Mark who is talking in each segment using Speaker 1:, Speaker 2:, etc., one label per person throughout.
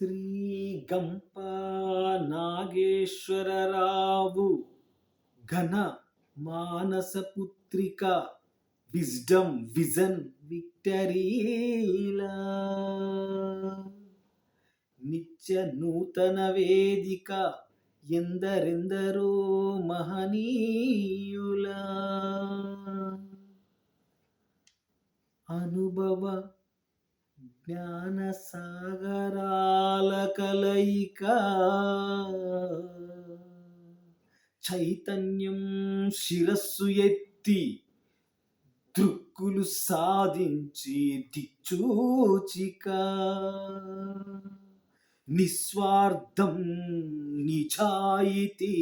Speaker 1: శ్రీ గంప నాగేశ్వరరావు ఘన మానస పుత్రిక wisdom vision విక్టరీలా నిత్య నూతన వేదిక ఎందరెందరో మహనీయుల అనుభవ జ్ఞాన సాగరాల కలయిక చైతన్యం శిరస్సు ఎత్తి దృక్కులు సాధించి దిక్చూచిక నిస్వార్థం నిజాయితీ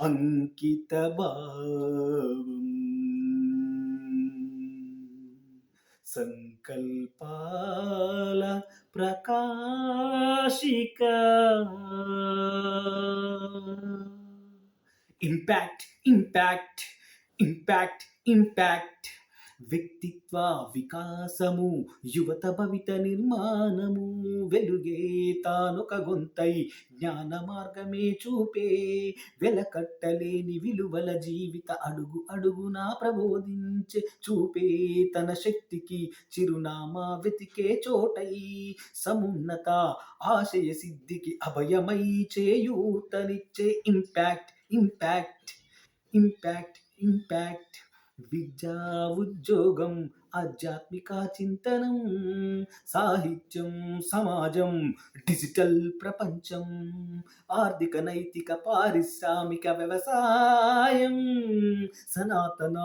Speaker 1: అంకిత భావం సంకల్పాల ప్రకాశిక ఇంపాక్ట్ ఇంపాక్ట్ ఇంపాక్ట్ ఇంపాక్ట్ వ్యక్తిత్వ వికాసము యువత భవిత నిర్మాణము వెలుగే తానొక గొంతై జ్ఞాన మార్గమే చూపే వెలకట్టలేని విలువల జీవిత అడుగు అడుగునా ప్రబోధించే చూపే తన శక్తికి చిరునామా వెతికే చోటై సమున్నత ఆశయ సిద్ధికి అభయమై చేయూతనిచ్చే ఇంపాక్ట్ ఇంపాక్ట్ ఇంపాక్ట్ ఇంపాక్ట్ విద్యా ఉద్యోగం ఆధ్యాత్మిక చింతనం సాహిత్యం సమాజం డిజిటల్ ప్రపంచం ఆర్థిక నైతిక పారిశ్రామిక వ్యవసాయం సనాతన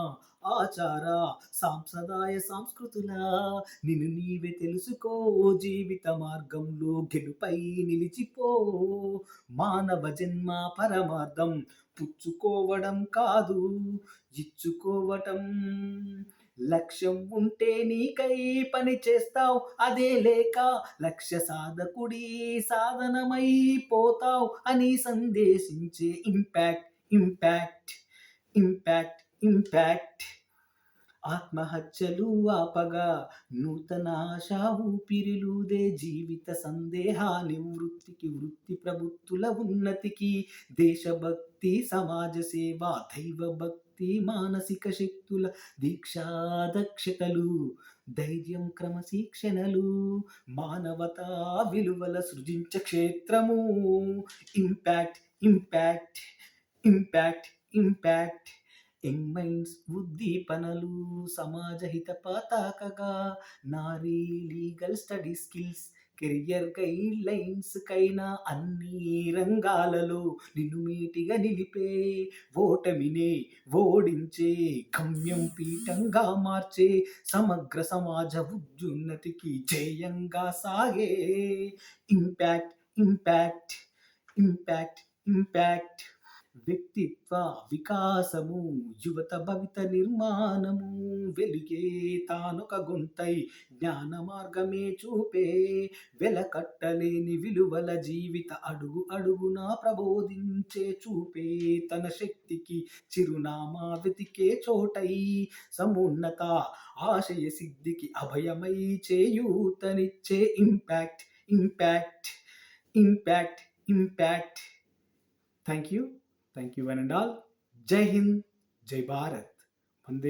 Speaker 1: ఆచార సాంప్రదాయ సంస్కృతుల నిన్ను నీవే తెలుసుకో జీవిత మార్గంలో గెలుపై నిలిచిపో మానవ జన్మ పరమార్థం పుచ్చుకోవడం కాదు ఇచ్చుకోవటం లక్ష్యం ఉంటే నీకై పని చేస్తావు అదే లేక లక్ష్య సాధకుడి సాధనమై పోతావు అని సందేశించే ఇంపాక్ట్ ఇంపాక్ట్ ఇంపాక్ట్ ఇంపాక్ట్ ఆత్మహత్యలు ఆపగా నూతన ఆశా ఊపిరిలుదే జీవిత సందేహ నివృత్తికి వృత్తి ప్రభుత్తుల ఉన్నతికి దేశభక్తి సమాజ సేవ దైవ భక్తి మానసిక శక్తుల దీక్షా దక్షతలు ధైర్యం క్రమశిక్షణలు మానవతా విలువల సృజించ క్షేత్రము impact impact impact impact young minds ఉద్దీపనలు సమాజ హిత పతాకగా నారీ legal study skills career guidelines కైనా అన్ని రంగాలలో నిన్ను మీటిగా నిలిపే ఓటమినే ఓడించే గమ్యం పీఠంగా మార్చే సమగ్ర సమాజ ఉద్యున్నతికి జయంగా సాగే ఇంపాక్ట్ ఇంపాక్ట్ ఇంపాక్ట్ ఇంపాక్ట్ వ్యక్తిత్వ వికాసము యువత భవిత నిర్మాణము వెలుగే తానొక గొంతై జ్ఞాన మార్గమే చూపే వెలకట్టలేని విలువల జీవిత అడుగు అడుగునా ప్రబోధించే చూపే తన శక్తికి చిరునామా వెతికే చోటై సమున్నత ఆశయ సిద్ధికి అభయమై చేయూతనిచ్చే impact impact impact impact thank you one and all. Jai Hind, Jai Bharat. Vande